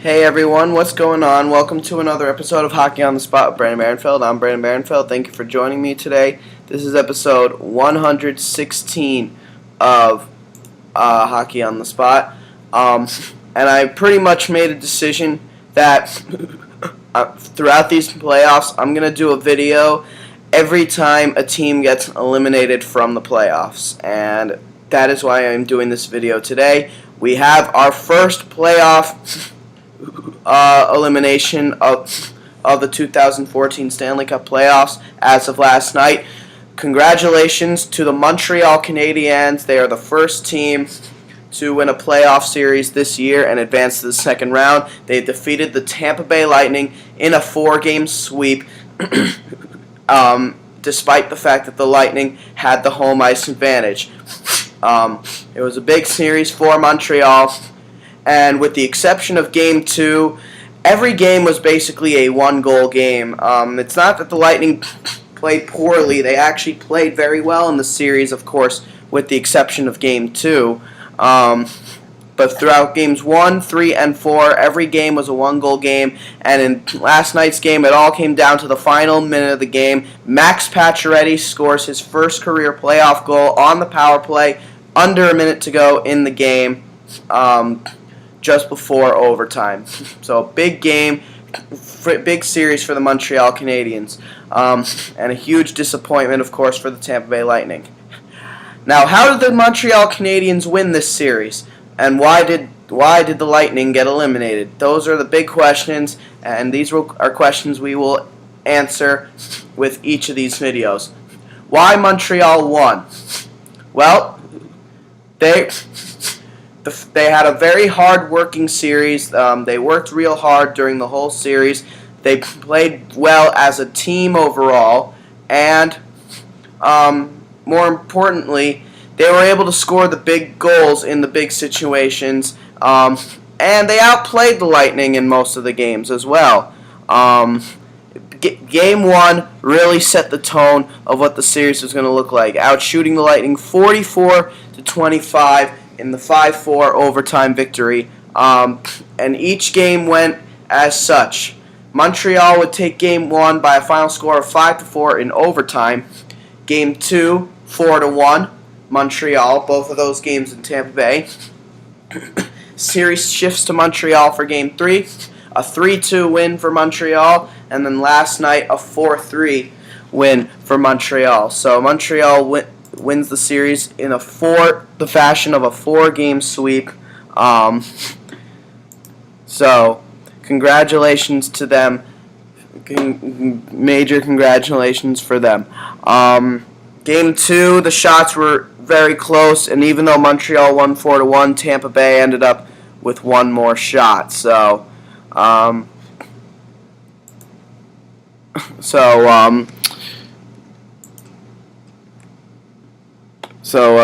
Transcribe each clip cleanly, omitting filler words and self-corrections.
Hey everyone, what's going on? Welcome to another episode of Hockey on the Spot with Brandon Barenfeld. I'm Brandon Barenfeld. Thank you for joining me today. This is episode 116 of Hockey on the Spot. And I pretty much made a decision that throughout these playoffs, I'm going to do a video every time a team gets eliminated from the playoffs. And that is why I'm doing this video today. We have our first playoff elimination of the 2014 Stanley Cup playoffs as of last night. Congratulations to the Montreal Canadiens. They are the first team to win a playoff series this year and advance to the second round. They defeated the Tampa Bay Lightning in a 4-game sweep, despite the fact that the Lightning had the home ice advantage. It was a big series for Montreal. And with the exception of Game 2, every game was basically a one-goal game. It's not that the Lightning played poorly. They actually played very well in the series, of course, with the exception of Game 2. But throughout Games 1, 3, and 4, every game was a one-goal game. And in last night's game, it all came down to the final minute of the game. Max Pacioretty scores his first career playoff goal on the power play under a minute to go in the game. Just before overtime. So big game, big series for the Montreal Canadiens, and a huge disappointment, of course, for the Tampa Bay Lightning. Now, how did the Montreal Canadiens win this series, and why did the Lightning get eliminated? Those are the big questions, and these are questions we will answer with each of these videos. Why Montreal won? Well, they had a very hard-working series. They worked real hard during the whole series. They played well as a team overall, and more importantly, they were able to score the big goals in the big situations, and they outplayed the Lightning in most of the games as well. Game 1 really set the tone of what the series was going to look like, outshooting the Lightning 44-25 in the 5-4 overtime victory, and each game went as such. Montreal would take Game 1 by a final score of 5-4 in overtime. Game 2, 4-1, Montreal, both of those games in Tampa Bay. Series shifts to Montreal for Game 3, a 3-2 win for Montreal, and then last night a 4-3 win for Montreal. So Montreal wins the series in the fashion of a 4-game sweep. So, congratulations to them. Major congratulations for them. Game 2, the shots were very close, and even though Montreal won 4-1, Tampa Bay ended up with one more shot. So,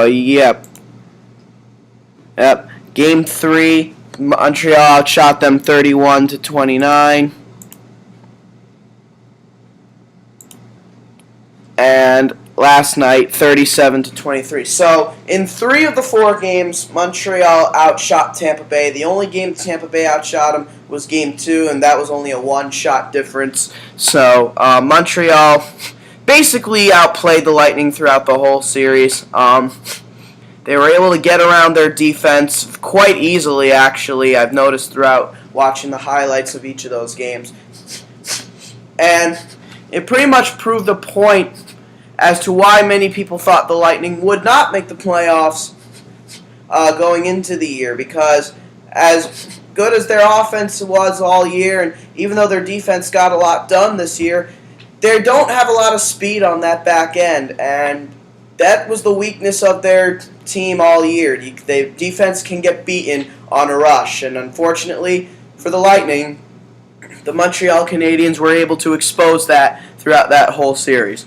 yep. Game 3, Montreal outshot them 31-29. And last night, 37-23. So, in 3 of the 4 games, Montreal outshot Tampa Bay. The only game Tampa Bay outshot them was Game 2, and that was only a 1-shot difference. So, Montreal basically outplayed the Lightning throughout the whole series. They were able to get around their defense quite easily, actually. I've noticed throughout watching the highlights of each of those games. And it pretty much proved a point as to why many people thought the Lightning would not make the playoffs going into the year, because as good as their offense was all year, and even though their defense got a lot done this year, they don't have a lot of speed on that back end, and that was the weakness of their team all year. The defense can get beaten on a rush, and unfortunately for the Lightning, the Montreal Canadiens were able to expose that throughout that whole series.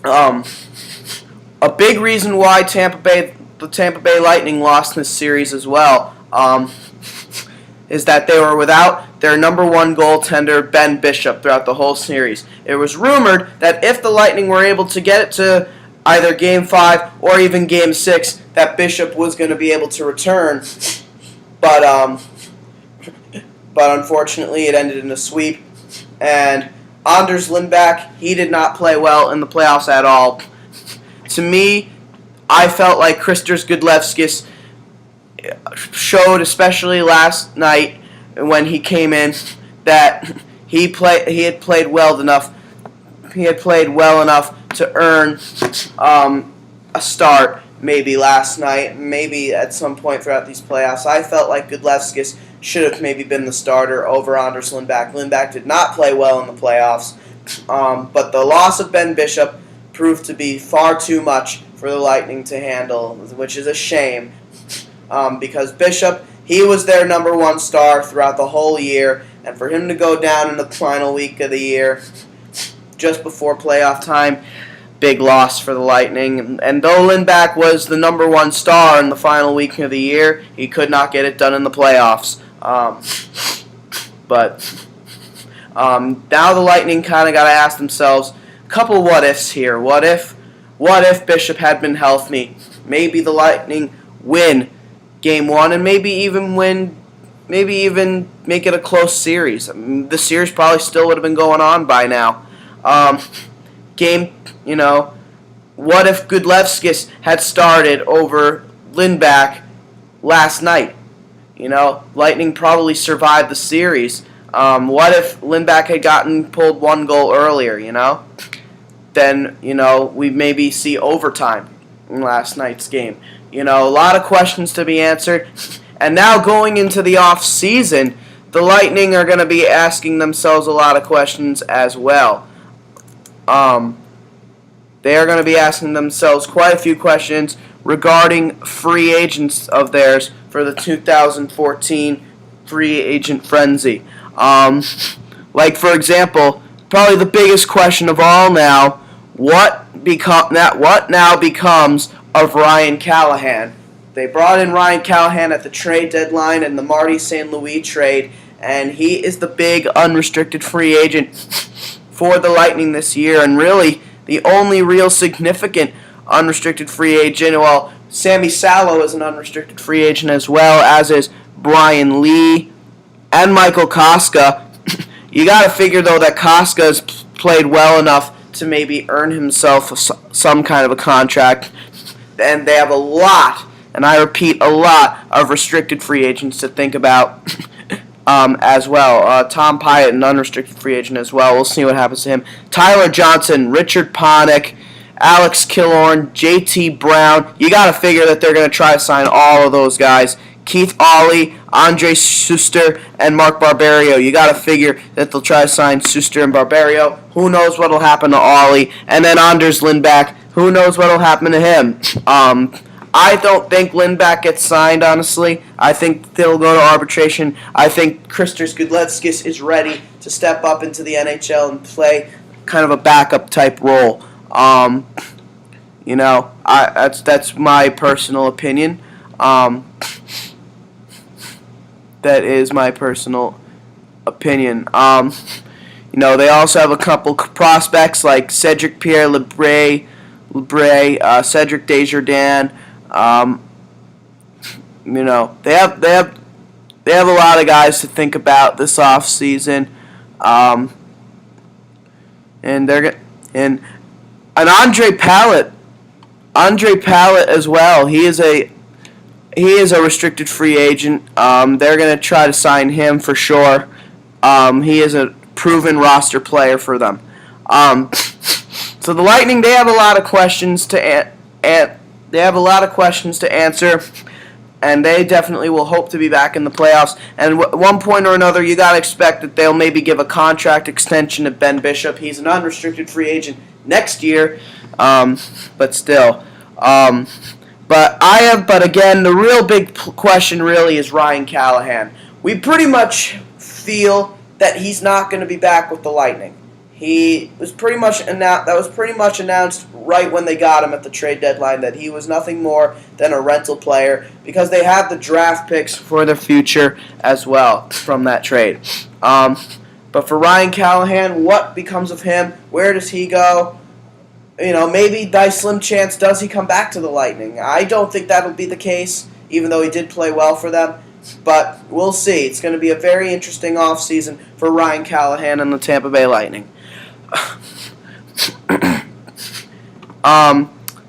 A big reason why the Tampa Bay Lightning lost this series as well is that they were without their number 1 goaltender, Ben Bishop, throughout the whole series. It was rumored that if the Lightning were able to get it to either Game 5 or even Game 6, that Bishop was going to be able to return. But but unfortunately it ended in a sweep. And Anders Lindback, he did not play well in the playoffs at all. To me, I felt like Kristers Gudlevskis showed, especially last night when he came in, that he had played well enough. He had played well enough to earn a start. Maybe last night, maybe at some point throughout these playoffs. I felt like Gudlevskis should have maybe been the starter over Anders Lindback. Lindback did not play well in the playoffs, but the loss of Ben Bishop proved to be far too much for the Lightning to handle, which is a shame, because Bishop, he was their number one star throughout the whole year, and for him to go down in the final week of the year, just before playoff time, big loss for the Lightning. And though Lindback was the number one star in the final week of the year, he could not get it done in the playoffs. But now the Lightning kind of got to ask themselves a couple what ifs here. What if Bishop had been healthy? Maybe the Lightning win Game 1 and maybe even make it a close series. I mean, the series probably still would have been going on by now. What if Gudlevskis had started over Lindback last night? Lightning probably survived the series. What if Lindback had pulled one goal earlier, Then, we maybe see overtime in last night's game. A lot of questions to be answered. And now going into the off season, the Lightning are going to be asking themselves a lot of questions as well. They are going to be asking themselves quite a few questions regarding free agents of theirs for the 2014 free agent frenzy. Like, for example, probably the biggest question of all now, what now becomes of Ryan Callahan? They brought in Ryan Callahan at the trade deadline in the Marty St. Louis trade, and he is the big unrestricted free agent for the Lightning this year, and really the only real significant unrestricted free agent. Well, Sammy Salo is an unrestricted free agent as well, as is Brian Lee and Michael Koska. You got to figure, though, that Koska has played well enough to maybe earn himself some kind of a contract. And they have a lot, and I repeat, a lot of restricted free agents to think about as well. Tom Pyatt, an unrestricted free agent as well. We'll see what happens to him. Tyler Johnson, Richard Panik, Alex Killorn, J.T. Brown. You got to figure that they're going to try to sign all of those guys. Keith Ollie, Andre Suster, and Mark Barberio. You got to figure that they'll try to sign Suster and Barberio. Who knows what will happen to Ollie? And then Anders Lindback. Who knows what will happen to him? I don't think Lindback gets signed, honestly. I think they'll go to arbitration. I think Kristers Gudlevskis is ready to step up into the NHL and play kind of a backup type role. That's my personal opinion. That is my personal opinion. They also have a couple prospects like Cedric Pierre-Labre, Cedric Desjardins. They have a lot of guys to think about this off season. And Andre Pallet as well. He is a restricted free agent. They're going to try to sign him for sure. He is a proven roster player for them. So the Lightning, they have a lot of questions to answer, and they definitely will hope to be back in the playoffs. And at one point or another, you got to expect that they'll maybe give a contract extension to Ben Bishop. He's an unrestricted free agent next year, but still. But again, the real big question really is Ryan Callahan. We pretty much feel that he's not going to be back with the Lightning. That was pretty much announced right when they got him at the trade deadline, that he was nothing more than a rental player, because they have the draft picks for their future as well from that trade. But for Ryan Callahan, what becomes of him? Where does he go? Maybe by slim chance does he come back to the Lightning. I don't think that'll be the case, even though he did play well for them. But we'll see. It's going to be a very interesting offseason for Ryan Callahan and the Tampa Bay Lightning.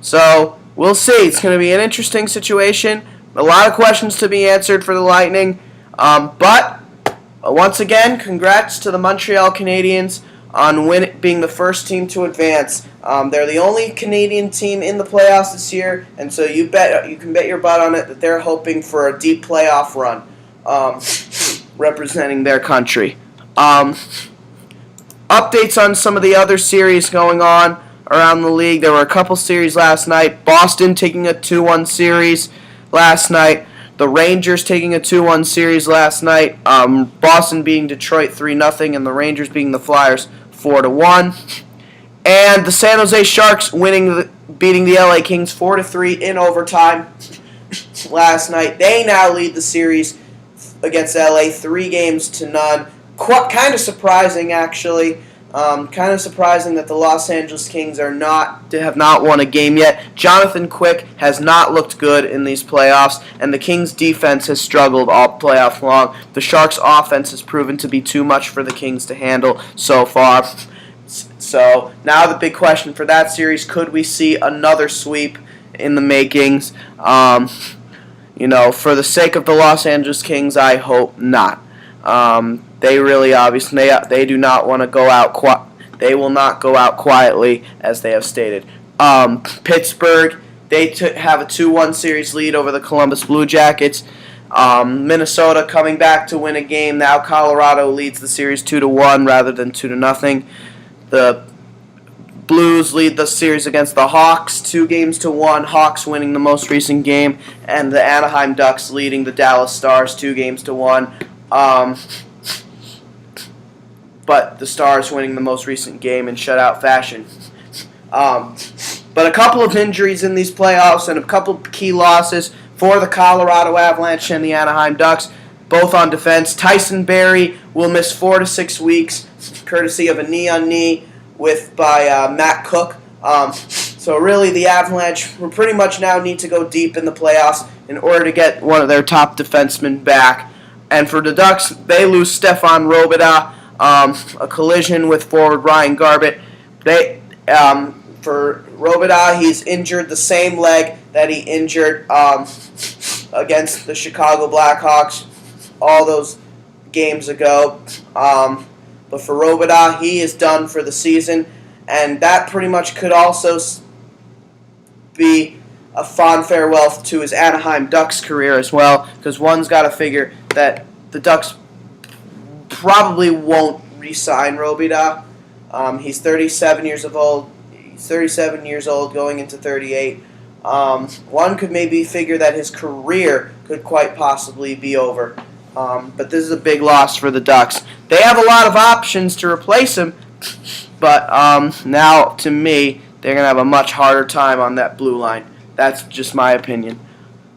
So we'll see. It's going to be an interesting situation. A lot of questions to be answered for the Lightning. But once again, congrats to the Montreal Canadiens on being the first team to advance. They're the only Canadian team in the playoffs this year, and so you can bet your butt on it that they're hoping for a deep playoff run, representing their country. Updates on some of the other series going on around the league. There were a couple series last night. Boston taking a 2-1 series last night. The Rangers taking a 2-1 series last night. Boston beating Detroit 3-0, and the Rangers beating the Flyers 4-1. And the San Jose Sharks beating the LA Kings 4-3 in overtime last night. They now lead the series against LA 3-0. Kind of surprising, actually. Kind of surprising that the Los Angeles Kings have not won a game yet. Jonathan Quick has not looked good in these playoffs, and the Kings' defense has struggled all playoff long. The Sharks' offense has proven to be too much for the Kings to handle so far. So now the big question for that series: could we see another sweep in the makings? For the sake of the Los Angeles Kings, I hope not. They really obviously they do not want to go out. They will not go out quietly, as they have stated. Pittsburgh, they have a 2-1 series lead over the Columbus Blue Jackets. Minnesota coming back to win a game. Now Colorado leads the series 2-1 rather than 2-0. The Blues lead the series against the Hawks 2-1. Hawks winning the most recent game, and the Anaheim Ducks leading the Dallas Stars 2-1. But the Stars winning the most recent game in shutout fashion. But a couple of injuries in these playoffs and a couple of key losses for the Colorado Avalanche and the Anaheim Ducks, both on defense. Tyson Barrie will miss 4 to 6 weeks, courtesy of a knee-on-knee by Matt Cook. So really the Avalanche will pretty much now need to go deep in the playoffs in order to get one of their top defensemen back. And for the Ducks, they lose Stefan Robidas. A collision with forward Ryan Garbett. For Robidas, he's injured the same leg that he injured against the Chicago Blackhawks all those games ago. But for Robidas, he is done for the season, and that pretty much could also be a fond farewell to his Anaheim Ducks career as well, because one's got to figure that the Ducks probably won't re-sign Robidas. He's 37 years old. He's 37 years old, going into 38. One could maybe figure that his career could quite possibly be over. But this is a big loss for the Ducks. They have a lot of options to replace him, but now, to me, they're going to have a much harder time on that blue line. That's just my opinion.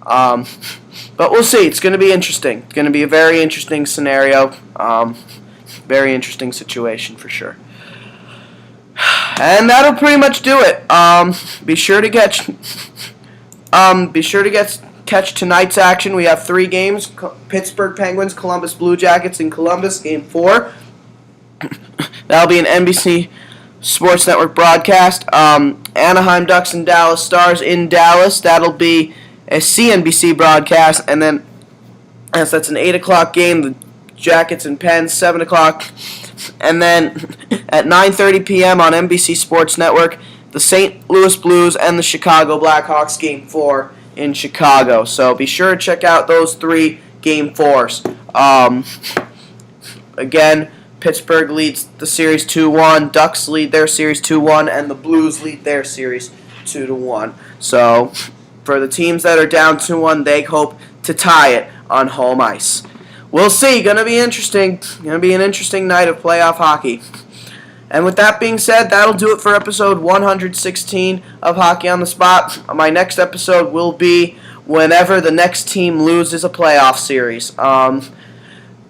But we'll see. It's going to be interesting. It's going to be a very interesting scenario. Very interesting situation for sure. And that'll pretty much do it. Be sure to catch tonight's action. We have 3 games: Pittsburgh Penguins, Columbus Blue Jackets in Columbus, Game 4. That'll be an NBC Sports Network broadcast. Anaheim Ducks and Dallas Stars in Dallas. That'll be a CNBC broadcast. And then, as that's an 8 o'clock game, the Jackets and Pens, 7 o'clock. And then at 9:30 p.m. on NBC Sports Network, the St. Louis Blues and the Chicago Blackhawks, Game 4 in Chicago. So be sure to check out those 3 Game 4s. Again, Pittsburgh leads the series 2-1, Ducks lead their series 2-1, and the Blues lead their series 2-1. So for the teams that are down 2-1, they hope to tie it on home ice. We'll see. Going to be interesting. Going to be an interesting night of playoff hockey. And with that being said, that'll do it for episode 116 of Hockey on the Spot. My next episode will be whenever the next team loses a playoff series.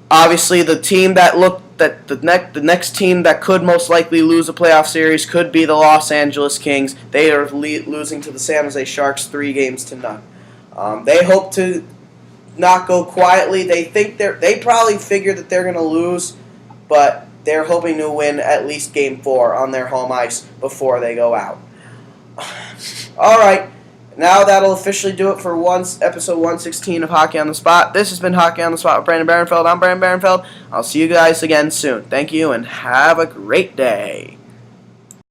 Obviously, the team the next team that could most likely lose a playoff series could be the Los Angeles Kings. They are losing to the San Jose Sharks 3-0. They hope to not go quietly. They probably figure that they're going to lose, but they're hoping to win at least Game 4 on their home ice before they go out. All right. Now that'll officially do it for episode 116 of Hockey on the Spot. This has been Hockey on the Spot with Brandon Barenfeld. I'm Brandon Barenfeld. I'll see you guys again soon. Thank you, and have a great day.